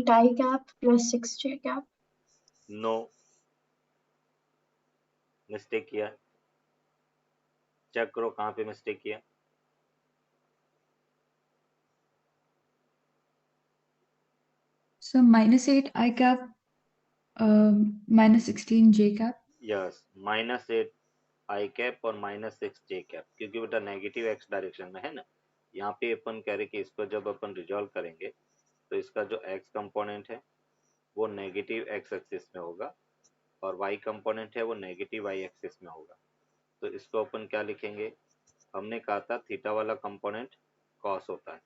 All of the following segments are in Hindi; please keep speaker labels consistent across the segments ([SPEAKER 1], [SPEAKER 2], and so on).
[SPEAKER 1] I cap plus 6 j cap.
[SPEAKER 2] No, mistake किया। चेक करो कहाँ पे मिस्टेक किया।
[SPEAKER 3] So -8 I cap, -16 J cap.
[SPEAKER 2] Yes, -8 I cap और -6 जे कैप, क्योंकि बेटा नेगेटिव एक्स डायरेक्शन में है ना। यहाँ पे अपन कह रहे कि इसको जब अपन रिजॉल्व करेंगे तो इसका जो एक्स कंपोनेंट है वो नेगेटिव एक्स एक्सिस में होगा और वाई कंपोनेंट है वो नेगेटिव वाई एक्सिस में होगा। तो इसको अपन क्या लिखेंगे, हमने कहा था थीटा वाला कंपोनेंट कॉस होता है,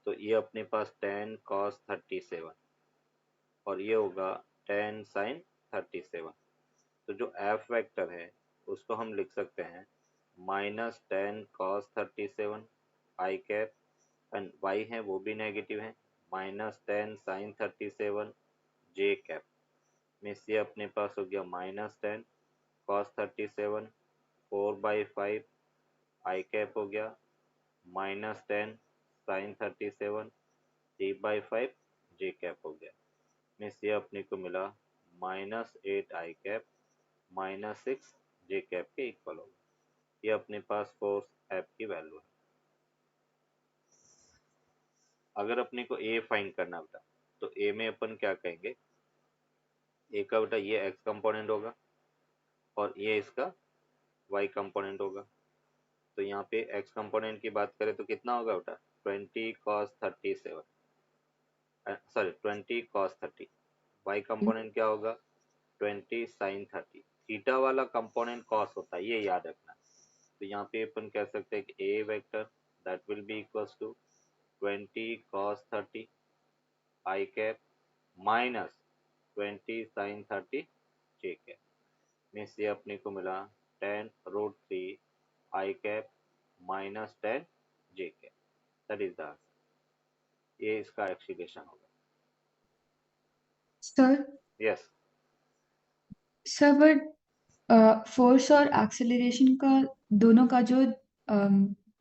[SPEAKER 2] तो ये अपने पास 10 cos 37 और ये होगा 10 sin 37। तो जो एफ वेक्टर है उसको हम लिख सकते हैं -10 cos 37 I cap, and Y है वो भी नेगेटिव है, -10 sin 37 जे कैप। मीन्स ये अपने पास हो गया -10 cos 37 4/5 आई कैप हो गया, -10 sin 37 3/5 जे कैप हो गया। मीन्स ये अपने को मिला -8 आई कैप -6 जे कैप के इक्वल होगा। ये अपने पास फोर्स एफ की वैल्यू है। अगर अपने को ए फाइंड करना बेटा, तो ए में अपन क्या कहेंगे, ए का बेटा ये एक्स कंपोनेंट होगा और ये इसका वाई कंपोनेंट होगा। तो यहाँ पे एक्स कंपोनेंट की बात करें तो कितना होगा बेटा 20 cos 37, sorry 20 cos 30। Y component क्या होगा 20 sin 30। थीटा वाला कंपोनेंट कॉस होता है, ये याद रखना। तो यहाँ पे अपन कह सकते हैं कि A vector that will be equals to 20 cos 30 I cap -20 sin 30 J cap. मीन्स ये अपने को मिला 10√3 I cap -10 J cap. That is the answer. ये इसका एक्सप्लेनेशन होगा।
[SPEAKER 3] Sir,
[SPEAKER 2] yes
[SPEAKER 3] sir, but force और एक्सेलरेशन का दोनों का जो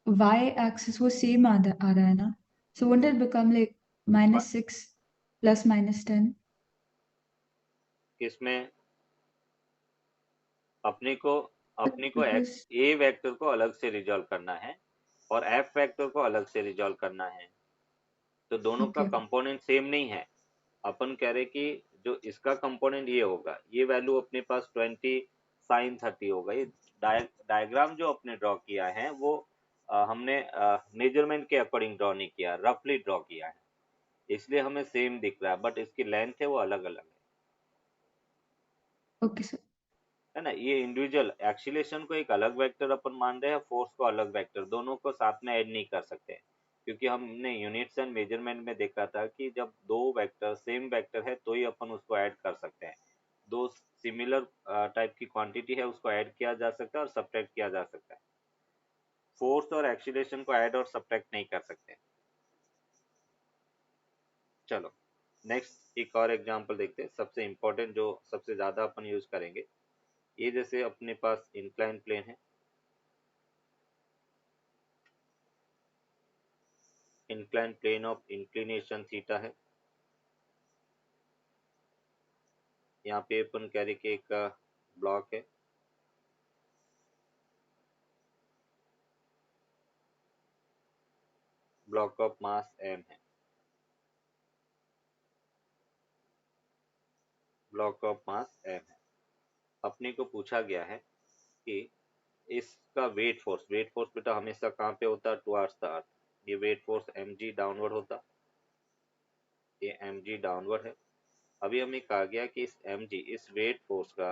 [SPEAKER 3] y एक्सिस वो सेम आ रहा है ना, so won't it become like -6 plus -10?
[SPEAKER 2] इसमें अपने को
[SPEAKER 3] Because
[SPEAKER 2] ए वेक्टर को अलग से रिजॉल्व करना है और एफ वेक्टर को अलग से रिजॉल्व करना है। तो दोनों का
[SPEAKER 3] okay,
[SPEAKER 2] कंपोनेंट सेम नहीं है। अपन कह रहे कि जो इसका कंपोनेंट ये होगा, ये वैल्यू अपने पास 20 sin 30 होगा। ये डायग्राम जो अपने ड्रॉ किया है वो हमने मेजरमेंट के अकॉर्डिंग ड्रॉ नहीं किया, रफली ड्रॉ किया है, इसलिए हमें सेम दिख रहा है, बट इसकी लेंथ है वो अलग अलग
[SPEAKER 3] okay sir.
[SPEAKER 2] है ना। ये इंडिविजुअल एक्सीलरेशन को एक अलग वेक्टर अपन मान रहे हैं, फोर्स को अलग वेक्टर, दोनों को साथ में ऐड नहीं कर सकते, क्योंकि हमने यूनिट्स एंड मेजरमेंट में देखा था कि जब दो वेक्टर सेम वेक्टर है तो ही अपन उसको ऐड कर सकते हैं। दो सिमिलर टाइप की क्वांटिटी है उसको ऐड किया जा सकता है और सब्ट्रैक्ट किया जा सकता है। फोर्स और एक्सीलरेशन को ऐड और सब्ट्रैक्ट नहीं कर सकते। चलो नेक्स्ट एक और एग्जांपल देखते हैं, सबसे इंपॉर्टेंट जो सबसे ज्यादा अपन यूज करेंगे। ये जैसे अपने पास इंक्लाइन प्लेन है, incline plane of inclination theta है। यहाँ पे अपन कह रहे कि एक ब्लॉक है, ब्लॉक ऑफ मास m है, ब्लॉक ऑफ मास m है। अपने को पूछा गया है कि इसका वेट फोर्स बेटा हमेशा कहाँ पे होता है, टुवर्ड्स द अर्थ। ये वेट फोर्स mg डाउनवर्ड होता, ये mg डाउनवर्ड है। अभी हमें कहा गया कि इस mg इस वेट फोर्स का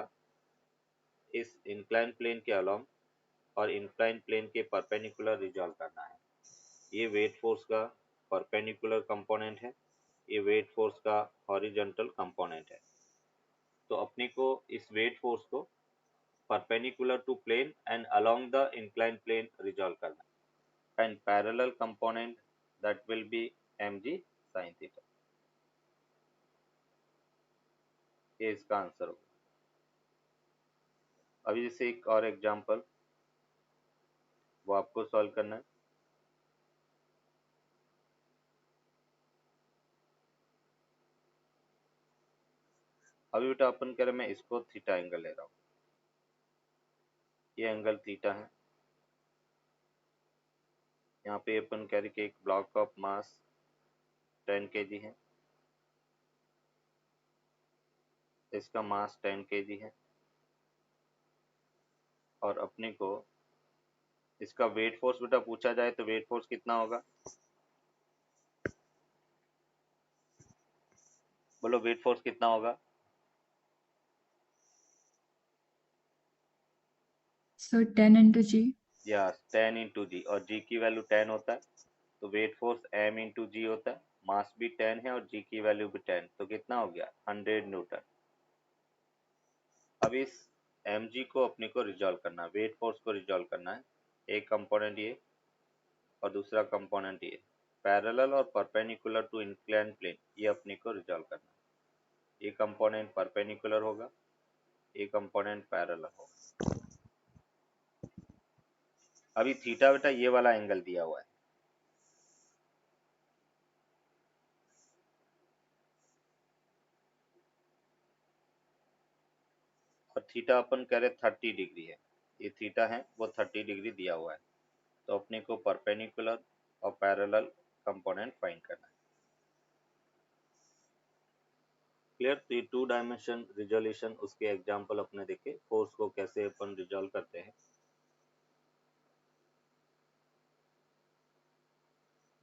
[SPEAKER 2] इस इंक्लाइन प्लेन के अलोंग और इंक्लाइन प्लेन के परपेंडिकुलर रिजॉल्व करना है। ये वेट फोर्स का परपेंडिकुलर कंपोनेंट है, ये वेट फोर्स का हॉरिजॉन्टल कंपोनेंट है। तो अपने को इस वेट फोर्स को perpendicular to plane and along the incline plane resolve करना, and parallel component that will be mg sin theta. ये इसका आंसर होगा। अभी जैसे एक और एग्जांपल वो आपको सॉल्व करना है। अभी बेटा अपन कह रहे मैं इसको थीटा एंगल ले रहा हूँ, ये एंगल थीटा है। यहाँ पे अपन कह रहे कि एक ब्लॉक ऑफ मास 10 kg है, इसका मास 10 kg है, और अपने को इसका वेट फोर्स बेटा पूछा जाए तो वेट फोर्स कितना होगा, बोलो वेट फोर्स कितना होगा।
[SPEAKER 3] So 10 into G.
[SPEAKER 2] या 10 इंटू जी, और जी की वैल्यू 10 होता है, तो वेट फोर्स m इंटू जी होता है। मास भी 10 है और जी की वैल्यू भी 10, तो कितना हो गया 100 न्यूटन। अब इस mg को अपने को रिजॉल्व करना है, वेट फोर्स को रिजॉल्व करना है। एक कंपोनेंट ये और दूसरा कंपोनेंट ये, पैरेलल और परपेंडिकुलर टू इंक्लाइन प्लेन, ये अपने को रिजॉल्व करना है। ये कंपोनेंट परपेंडिकुलर होगा, ये कंपोनेंट पैरेलल होगा। अभी थीटा बेटा ये वाला एंगल दिया हुआ है, और थीटा अपन कह रहे 30 डिग्री है, ये थीटा है वो 30 डिग्री दिया हुआ है, तो अपने को परपेंडिकुलर और पैरेलल कंपोनेंट फाइंड करना है। क्लियर। तो 2 डायमेंशन रिजोल्यूशन, उसके एग्जांपल अपने देखे, फोर्स को कैसे अपन रिजॉल्व करते हैं।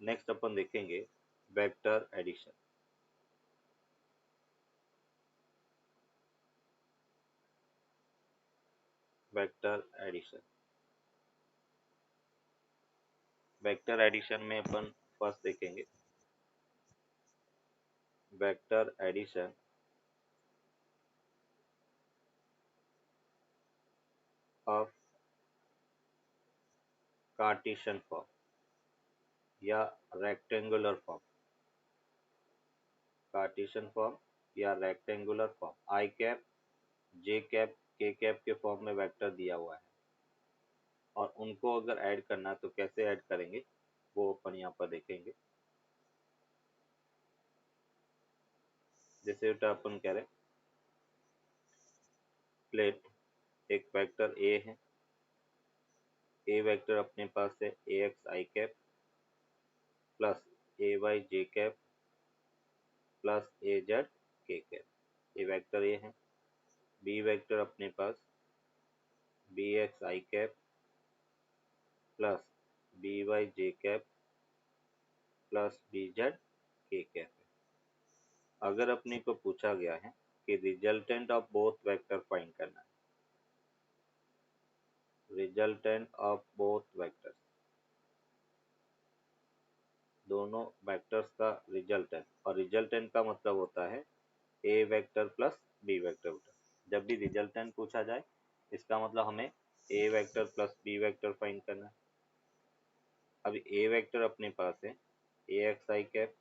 [SPEAKER 2] नेक्स्ट अपन देखेंगे vector addition. Vector addition, vector addition में अपन फर्स्ट देखेंगे vector addition of Cartesian form या रेक्टेंगुलर फॉर्म। कार्टेशियन फॉर्म या rectangular form, I cap, J cap, K cap के फॉर्म में वेक्टर दिया हुआ है, और उनको अगर ऐड करना है तो कैसे ऐड करेंगे वो अपन यहाँ पर देखेंगे। जैसे अपन कह रहे प्लेट, एक वेक्टर ए है, ए वेक्टर अपने पास है A X I cap plus A Y J cap plus A Z K cap, ये वेक्टर ए है। बी वेक्टर अपने पास B X I cap plus B Y J cap plus B Z K cap है। अगर अपने को पूछा गया है कि resultant of both vector find करना है, रिजल्टेंट ऑफ बोथ वेक्टर्स, दोनों वेक्टर्स का रिजल्टेंट, और रिजल्टेंट का मतलब होता है A vector plus B vector. जब भी रिजल्टेंट पूछा जाए इसका मतलब हमें A vector plus B vector find करना है। अभी ए वेक्टर अपने पास है A X I cap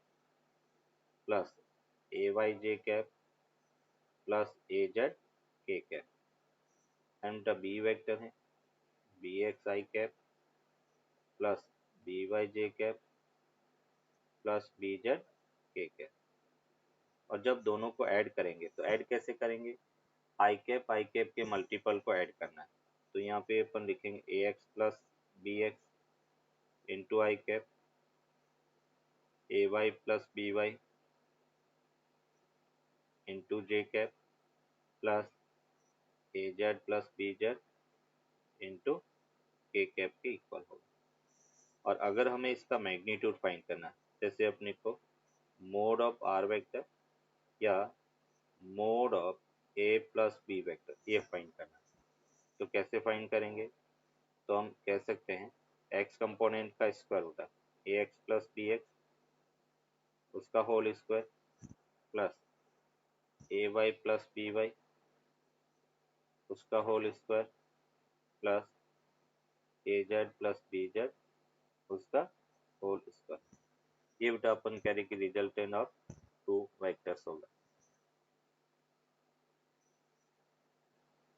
[SPEAKER 2] plus A Y J cap plus A Z K cap, and the B vector है B X I cap plus B Y J cap plus B Z K cap. और जब दोनों को ऐड करेंगे तो ऐड कैसे करेंगे, आई कैप के मल्टीपल को ऐड करना है। तो यहाँ पे अपन लिखेंगे A X plus B X into I cap, A Y plus B Y into J cap plus A Z plus B Z into K cap के इक्वल होगा। और अगर हमें इसका मैग्नीट्यूड फाइंड करना है, जैसे अपने को मोड ऑफ आर वेक्टर या mod of A plus B vector ये फाइंड करना है, तो कैसे फाइंड करेंगे, तो हम कह सकते हैं एक्स कंपोनेंट का स्क्वायर होता है A X plus B x, उसका whole square plus A Y plus B Y, उसका whole square plus A Z plus B Z, उसका होल स्क्वायर। ये बेटा अपन कह रहे कि रिजल्टेंट ऑफ टू वेक्टर्स होगा।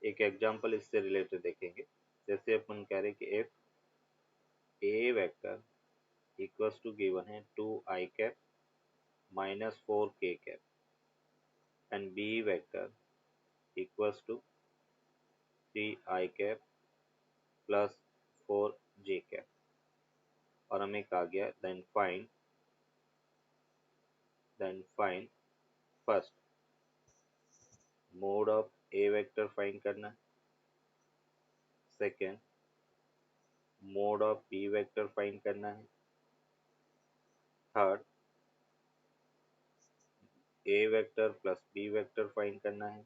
[SPEAKER 2] एक एग्जांपल इससे रिलेटेड देखेंगे। जैसे अपन कह रहे कि if A vector equals to given है 2 I cap minus 4 K cap and B vector equals to 3 i cap plus 4j cap, और हमें कहा गया then find first mod of A vector find करना है, second mod of B vector find करना है, third A vector plus B vector find करना है,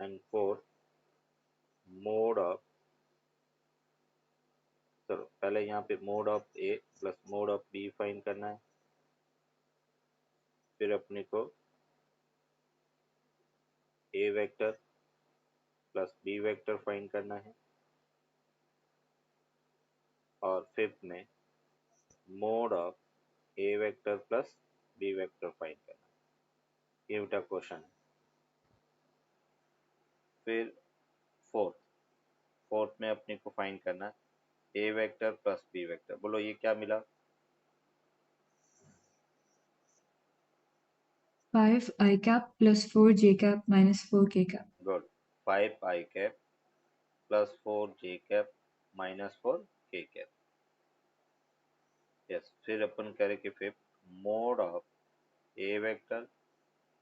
[SPEAKER 2] एंड फोर्थ मोड ऑफ, चलो पहले यहाँ पे mod of A plus mod of B find करना है, फिर अपने को A vector plus B vector find करना है, और फिफ्थ में mod of A vector plus B vector find करना है। ये बेटा क्वेश्चन है। फिर फोर्थ में अपने को फाइंड करना है A vector plus B vector. बोलो ये क्या मिला?
[SPEAKER 3] 5i cap plus 4j cap minus 4k cap.
[SPEAKER 2] Good, 5i cap plus 4j cap minus 4k cap. Yes, फिर अपन कह रहे कि fifth mod of A vector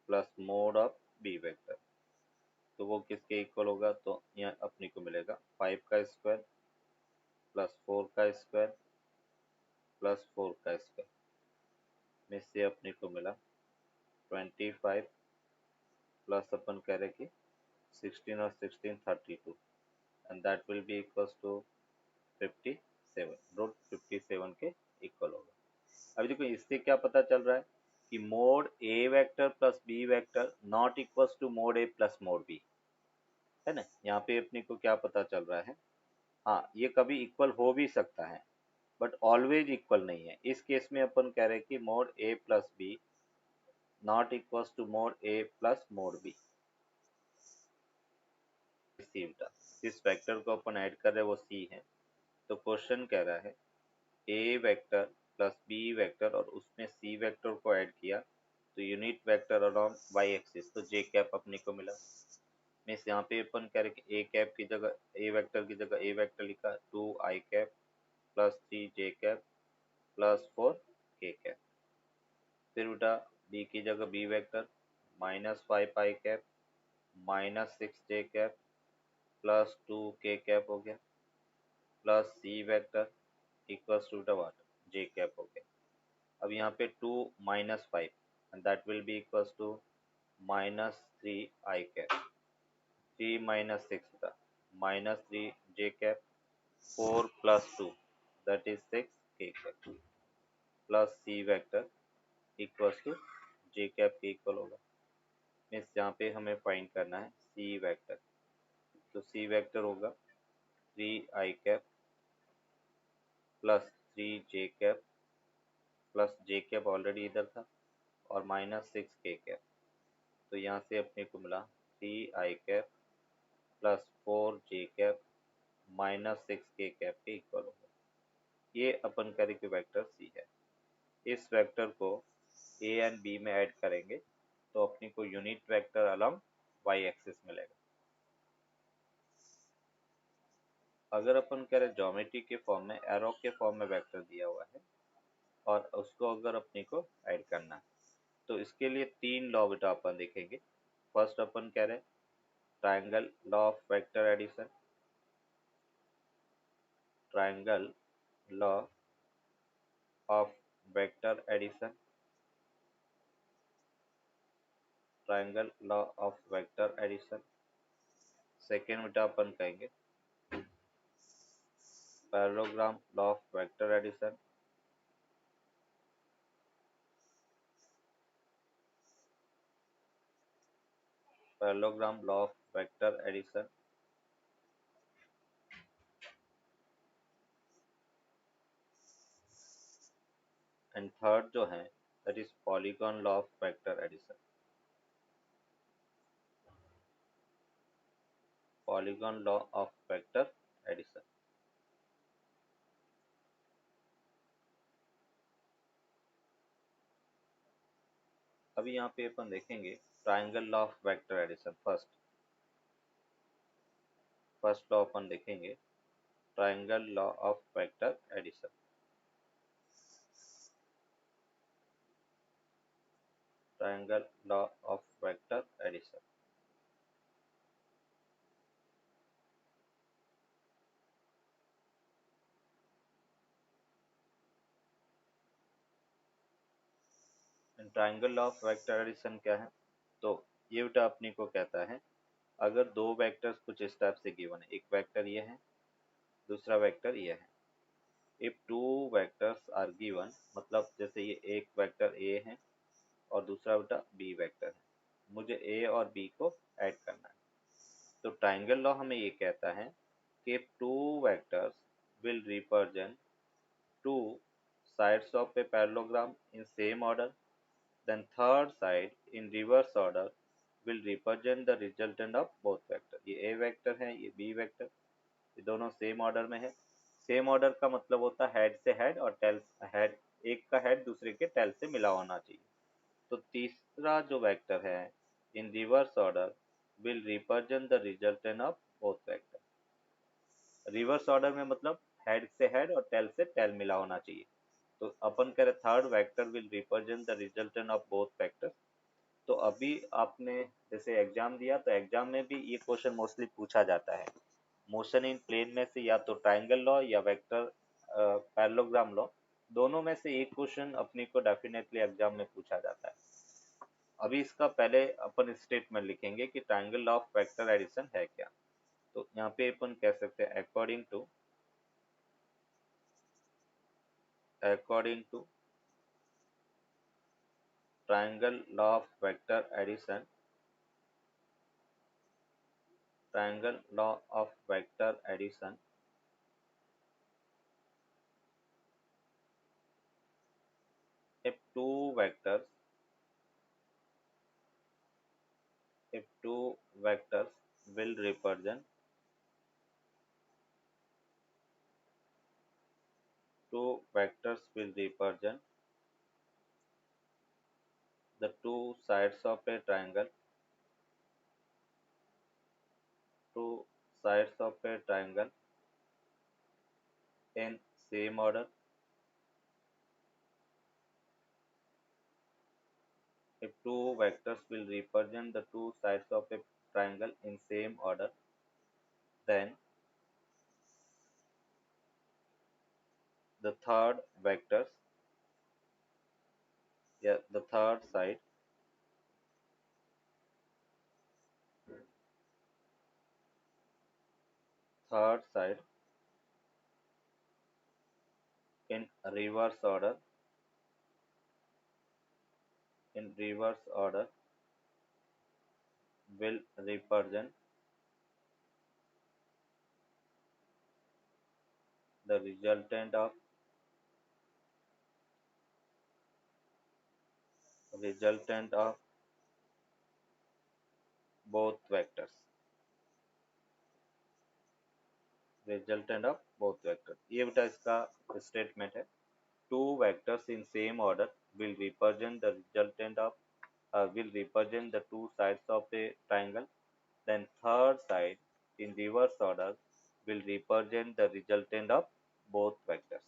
[SPEAKER 2] plus mod of B vector, तो वो किसके इक्वल होगा? तो यहाँ अपने को मिलेगा 5 का स्क्वायर प्लस 4 का स्क्वायर प्लस 4 का स्क्वायर में से अपने को मिला 25 प्लस अपन कह रहे कि 16 और 16 32, and that will be equals to 57, root 57 के इक्वल होगा। अभी देखो इससे क्या पता चल रहा है कि mod A vector plus B vector not equals to mod A plus mod B, है ना। यहाँ पे अपने को क्या पता चल रहा है? हाँ, ये कभी इक्वल हो भी सकता है बट ऑलवेज इक्वल नहीं है। इस केस में अपन कह रहे हैं कि mod A plus B not equals to mod A plus mod B. See बेटा, जिस वेक्टर को अपन ऐड कर रहे हैं वो सी है, तो क्वेश्चन कह रहा है A vector plus B vector और उसमें सी वेक्टर को ऐड किया तो unit vector along Y axis, तो जे कैप अपने को मिला। मीन्स यहाँ पे अपन कह रहे कि ए कैप की जगह ए वेक्टर की जगह ए वेक्टर लिखा 2i cap plus 3j cap plus 4k cap. फिर बेटा बी की जगह B vector minus 5i cap minus 6j cap plus 2k cap हो गया, plus C vector equals to what J cap हो गया। अब यहाँ पे 2 minus 5 and that will be equals to minus 3i cap, 3 minus 6 था minus 3j cap, 4 plus 2 that is 6k cap, plus C vector equals to J cap के इक्वल होगा। मीन्स यहाँ पे हमें फाइंड करना है सी वेक्टर, तो सी वेक्टर होगा 3i cap plus 3j cap plus J cap already इधर था और माइनस 6k कैप, तो यहाँ से अपने को मिला 3i cap plus 4j cap minus 6k cap के इक्वल होगा। ये अपन करें कि वेक्टर सी है। इस वेक्टर को ए एंड बी में ऐड करेंगे तो अपने को unit vector along Y axis मिलेगा। अगर अपन कह रहे ज्योमेट्री के फॉर्म में एरो के फॉर्म में वेक्टर दिया हुआ है और उसको अगर अपने को ऐड करना है तो इसके लिए 3 लॉ बेटा अपन देखेंगे। फर्स्ट अपन कह रहे triangle law of vector addition, triangle law of vector addition, triangle law of vector addition. Second बेटा अपन कहेंगे parallelogram law of vector addition, parallelogram law of vector addition. And third जो है that is polygon law of vector addition, polygon law of vector addition. अभी यहाँ पे अपन देखेंगे triangle law of vector addition. First law अपन देखेंगे triangle law of vector addition. Triangle law of vector addition. Triangle law of vector addition क्या है? तो ये बेटा अपनी को कहता है अगर दो वेक्टर्स कुछ इस टाइप से गिवन है, एक वेक्टर ये है, दूसरा वेक्टर ये है। If two vectors are given, मतलब जैसे ये एक वेक्टर ए है और दूसरा बेटा बी वेक्टर है, मुझे ए और बी को ऐड करना है। तो ट्राइंगल लॉ हमें ये कहता है कि if two vectors will represent two sides of a parallelogram in same order, then third side in reverse order will represent the resultant of both vector। ये a वेक्टर है, ये b वेक्टर, ये दोनों सेम ऑर्डर में है। सेम ऑर्डर का मतलब होता है हेड से हेड और टेल हेड, एक का हेड दूसरे के टेल से मिला होना चाहिए। तो तीसरा जो वेक्टर है in reverse order will represent the resultant of both vector. Reverse order में मतलब हेड से हेड और टेल से टेल मिला होना चाहिए। तो अपन कह रहे third vector will represent the resultant of both vector. तो अभी आपने जैसे एग्जाम दिया तो एग्जाम में भी ये क्वेश्चन मोस्टली पूछा जाता है। मोशन इन प्लेन में से या तो ट्राइंगल लॉ या वेक्टर पैरेललोग्राम लॉ, दोनों में से एक क्वेश्चन अपने को डेफिनेटली एग्जाम में पूछा जाता है। अभी इसका पहले अपन स्टेटमेंट लिखेंगे कि triangle law of vector addition है क्या। तो यहाँ पे अपन कह सकते हैं according to triangle law of vector addition, triangle law of vector addition, if two vectors will represent the two sides of a triangle, two sides of a triangle in same order, if two vectors will represent the two sides of a triangle in same order, then the third vectors, yeah, the third side in reverse order will represent the resultant of both vectors। Resultant of both vector, ये बेटा इसका स्टेटमेंट है। Two vectors in same order will represent the resultant of will represent the two sides of a triangle, then third side in reverse order will represent the resultant of both vectors।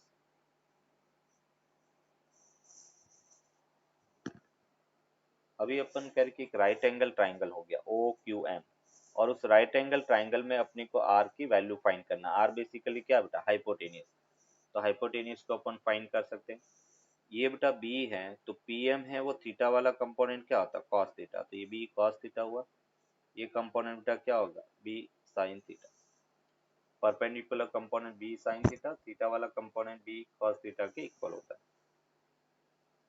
[SPEAKER 2] अभी अपन कह रहे कि एक राइट एंगल ट्राइंगल हो गया OQM, और उस राइट एंगल ट्राइंगल में अपने को R की वैल्यू फाइंड करना। R बेसिकली क्या बेटा हाइपोटेनियस, तो हाइपोटेनियस को अपन फाइंड कर सकते हैं। ये बेटा B है तो PM है वो थीटा वाला कंपोनेंट क्या होता है cos थीटा, तो ये B cos थीटा हुआ। ये कंपोनेंट बेटा क्या होगा B sin theta. Perpendicular component B sin theta, theta वाला कंपोनेंट B cos थीटा के इक्वल होता है।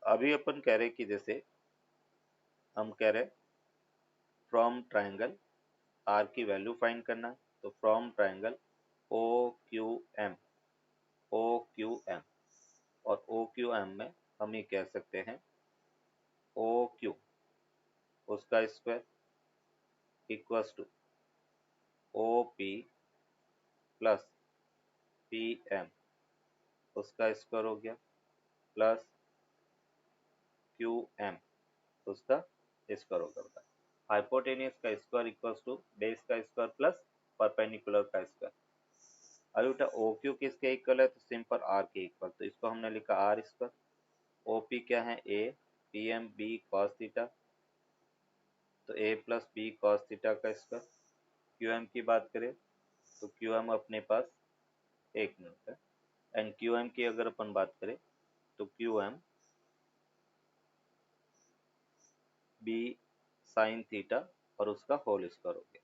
[SPEAKER 2] अभी अपन कह रहे कि जैसे हम कह रहे फ्रॉम ट्राइंगल R की वैल्यू फाइंड करना है, तो फ्रॉम ट्राइंगल OQM और OQM में हम ये कह सकते हैं OQ उसका square equals to OP plus PM उसका स्क्वायर हो गया प्लस QM तो उसका स्क्वायर होगा बेटा। हाइपोटेनियस का स्क्वायर इक्वल्स टू बेस का स्क्वायर प्लस परपेंडिकुलर का स्क्वायर। अभी बेटा ओ क्यू किसके इक्वल है, तो सिंपल आर के इक्वल, तो इसको हमने लिखा आर स्क्वायर। ओ पी क्या है, A P M B cos theta, तो A plus B cos theta का स्क्वायर। क्यू एम की बात करें तो क्यू एम अपने पास, एक मिनट है, एंड क्यू एम की अगर अपन बात करें तो Q M B sine theta और उसका होल स्क्वायर हो गया,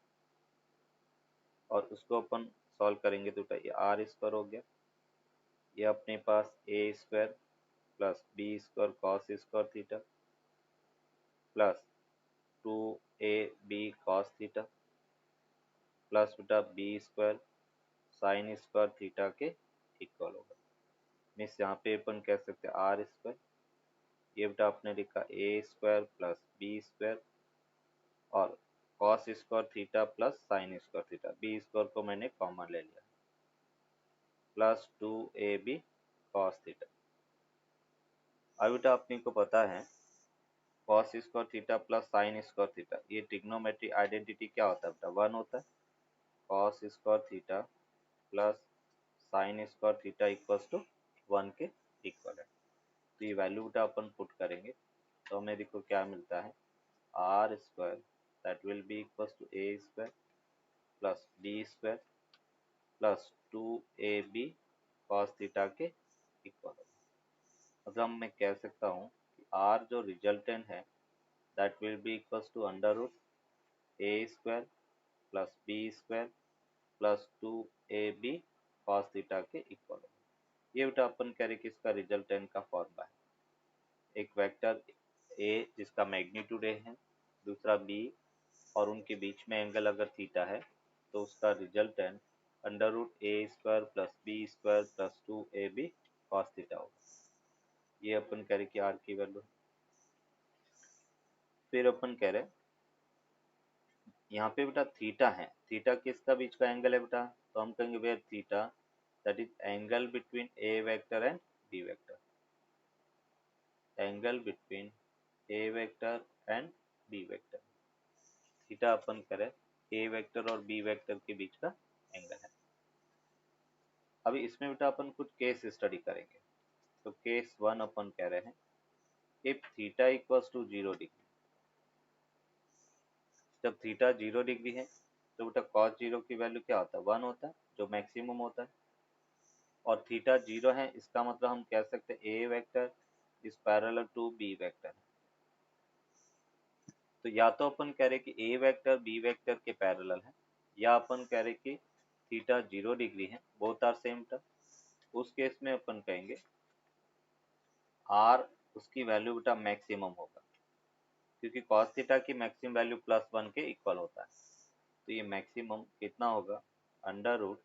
[SPEAKER 2] और उसको अपन सॉल्व करेंगे तो ये आर स्क्वायर हो गया। ये अपने पास A square plus B square cos square theta plus 2 AB cos theta plus बेटा B square sine square theta के इक्वल होगा। मीन्स यहाँ पे अपन कह सकते हैं आर स्क्वायर, ये बेटा आपने लिखा A square plus B square और cos square theta plus sine square theta, B square को मैंने कॉमन ले लिया, प्लस 2AB कॉस थीटा। अब बेटा अपने को पता है cos square theta plus sine square theta, ये ट्रिग्नोमेट्री आइडेंटिटी क्या होता है बेटा, 1 होता है। Cos square theta plus sine square theta equals to 1 के इक्वल है। तो ये वैल्यू बेटा अपन पुट करेंगे तो हमें देखो क्या मिलता है, R square that will be equals to A square plus B square plus 2AB cos theta के इक्वल है। मतलब मैं कह सकता हूँ कि आर जो रिजल्टेंट है that will be equals to under root A square plus B square plus 2AB cos theta के इक्वल है। ये बेटा अपन कह रहे कि इसका रिजल्टेंट का फॉर्मूला है, एक वेक्टर ए जिसका मैग्नीट्यूड ए है, दूसरा बी और उनके बीच में एंगल अगर थीटा है तो उसका resultant under root A square plus B square plus 2AB cos theta होगा। ये अपन कह रहे कि आर की वैल्यू। फिर अपन कह रहे यहाँ पे बेटा थीटा है, थीटा किसका बीच का एंगल है बेटा, तो हम कहेंगे where theta that is angle between A vector and B vector, angle between A vector and B vector. Theta अपन करें ए वेक्टर और बी वेक्टर के बीच का एंगल है। अभी इसमें बेटा अपन कुछ केस स्टडी करेंगे, तो केस 1 अपन कह रहे हैं if theta equals to 0 degree, जब थीटा 0 डिग्री है तो बेटा cos 0 की वैल्यू क्या होता है, 1 होता है जो मैक्सिमम होता है, और थीटा 0 है इसका मतलब हम कह सकते हैं A vector is parallel to B vector. तो या तो अपन कह रहे कि ए वेक्टर बी वेक्टर के पैरेलल है, या अपन कह रहे कि थीटा 0 डिग्री है, बोथ आर सेम टर्म। उस केस में अपन कहेंगे आर उसकी वैल्यू बेटा मैक्सिमम होगा, क्योंकि cos थीटा की मैक्सिमम वैल्यू +1 के इक्वल होता है। तो ये मैक्सिमम कितना होगा, under root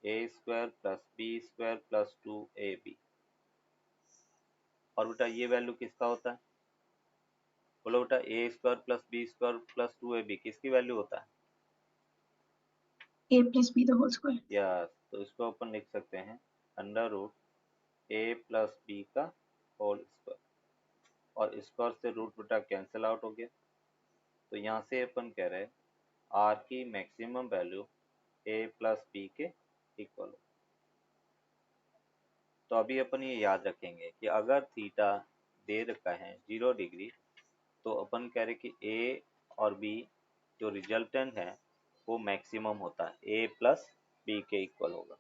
[SPEAKER 2] A square plus B square plus 2AB। और बेटा ये वैल्यू किसका होता है, बोलो बेटा a square plus B square plus 2AB किसकी वैल्यू होता है,
[SPEAKER 1] a plus b the whole square.
[SPEAKER 2] Yes. तो इसको अपन लिख सकते हैं अंडर रूट ए प्लस बी का होल स्क्वायर, और स्क्वायर से रूट बेटा कैंसिल आउट हो गया। तो यहाँ से अपन कह रहे हैं आर की मैक्सिमम वैल्यू ए प्लस बी के इक्वल हो। तो अभी अपन ये याद रखेंगे कि अगर थीटा दे रखा है 0 डिग्री, तो अपन कह रहे कि ए और बी जो रिजल्टेंट है वो मैक्सिमम होता है, ए प्लस बी के इक्वल होगा।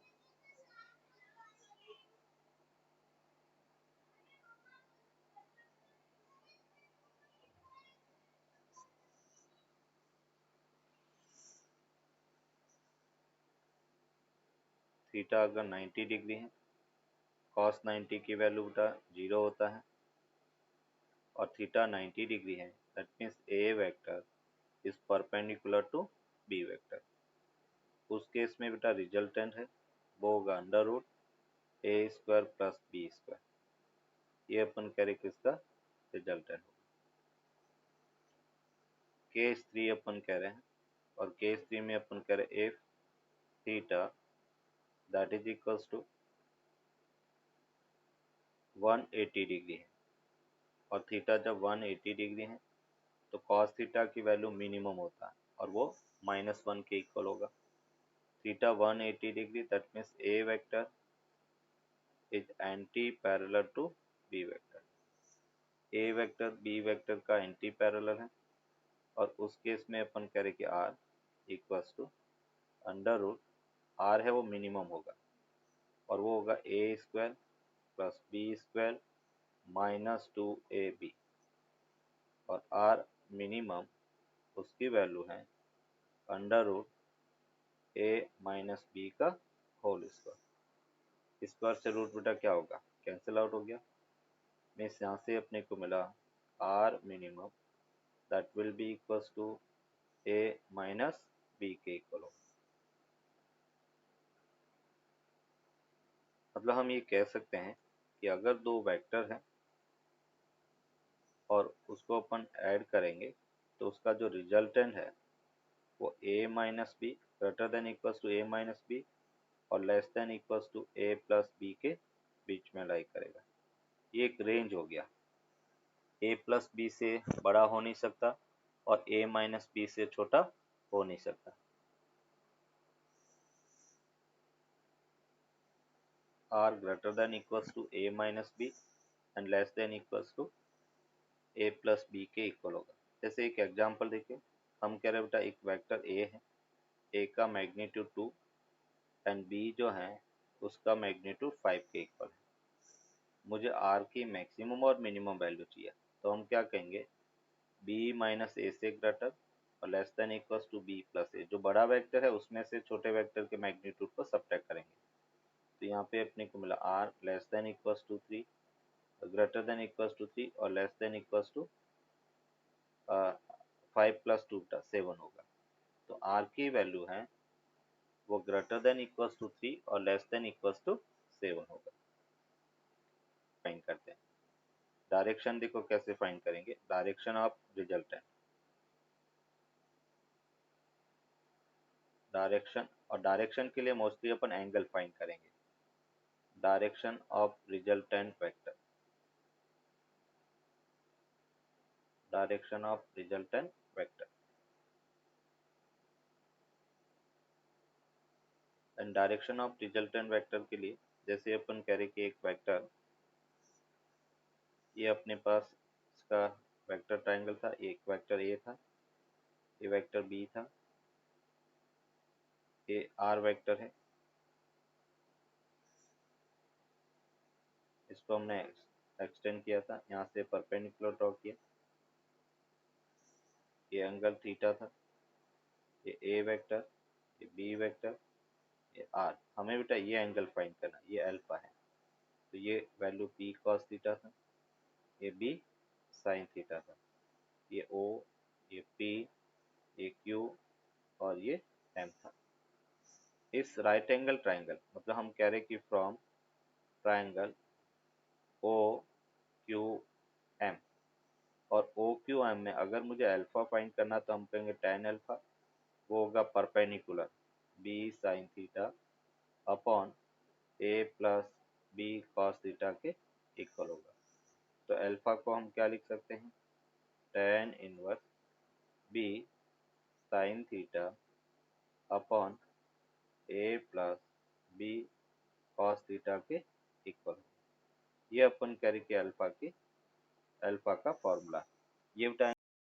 [SPEAKER 2] थीटा अगर 90 डिग्री है, cos 90 की वैल्यू बेटा 0 होता है, और थीटा 90 डिग्री है that means A vector is perpendicular to B vector. उस केस में बेटा रिजल्टेंट है वो होगा under root A square plus B square. ये अपन कह रहे किसका रिजल्टेंट होगा। केस 3 अपन कह रहे हैं, और केस 3 में अपन कह रहे if theta that is equals to 180 degree है, और थीटा जब 180 डिग्री है तो cos थीटा की वैल्यू मिनिमम होता है और वो -1 के इक्वल होगा। Theta 180 degree, that means A vector is anti parallel to B vector. A vector B vector का एंटी पैरेलल है और उस केस में अपन कह रहे कि r equals to under root, r है वो मिनिमम होगा और वो होगा a square plus B square -2ab और r मिनिमम उसकी वैल्यू है under root a minus B का होल स्क्वायर। स्क्वायर से रूट बेटा क्या होगा, कैंसिल आउट हो गया। मीन्स यहाँ से अपने को मिला r minimum that will be equals to a minus B के इक्वल होगा। मतलब हम ये कह सकते हैं कि अगर दो वेक्टर हैं और उसको अपन ऐड करेंगे तो उसका जो रिजल्टेंट है वो a minus b greater than equals to a minus b और less than equals to a plus b के बीच में लाई करेगा। ये एक रेंज हो गया, a प्लस बी से बड़ा हो नहीं सकता और a माइनस बी से छोटा हो नहीं सकता। r greater than equals to a minus b and less than equals to a plus b के इक्वल होगा। जैसे एक एग्जांपल देखिए, हम कह रहे हैं बेटा एक वेक्टर a है, a का मैग्नीट्यूड 2 एंड b जो है उसका मैग्नीट्यूड 5 के इक्वल है। मुझे r की मैक्सिमम और मिनिमम वैल्यू चाहिए, तो हम क्या कहेंगे, b माइनस ए से ग्रेटर और less than equals to b plus a. जो बड़ा वेक्टर है उसमें से छोटे वेक्टर के मैग्नीट्यूड को सब्ट्रैक्ट करेंगे। तो यहाँ पे अपने को मिला r less than equals to 3 greater than equals to 3 और less than equals to 5 plus 2 7 होगा। तो r की वैल्यू है वो ग्रेटर देन इक्वल्स टू 3 और लेस देन इक्वल्स टू 7 होगा। फाइंड करते हैं। डायरेक्शन देखो कैसे फाइंड करेंगे, डायरेक्शन ऑफ रिजल्टेंट। डायरेक्शन, और डायरेक्शन के लिए मोस्टली अपन एंगल फाइंड करेंगे। Direction of resultant vector, direction of resultant vector. And direction of resultant vector के लिए जैसे अपन कह रहे कि एक वेक्टर, ये अपने पास इसका वेक्टर ट्रायंगल था, एक वेक्टर ए था, ये वेक्टर बी था, ये आर वेक्टर है, इसको हमने एक्सटेंड किया था, यहाँ से परपेंडिकुलर ड्रॉ किया, ये एंगल थीटा था, ये ए वेक्टर, ये बी वेक्टर, ये आर। हमें बेटा ये एंगल फाइंड करना, ये अल्फा है, तो ये वैल्यू पी कॉस थीटा था, ये बी साइन थीटा था, ये ओ, ये पी, ये क्यू और ये एम था। इस राइट एंगल ट्राइंगल, मतलब हम कह रहे कि from triangle O Q M, और ओ क्यू एम में अगर मुझे अल्फा फाइंड करना तो हम कहेंगे tan अल्फा, वो होगा perpendicular b sine theta upon a plus B cos theta के इक्वल होगा। तो अल्फा को हम क्या लिख सकते हैं, tan inverse b sine theta upon a plus B cos theta के इक्वल। ये अपन कह रहे कि अल्फा का फॉर्मूला। ये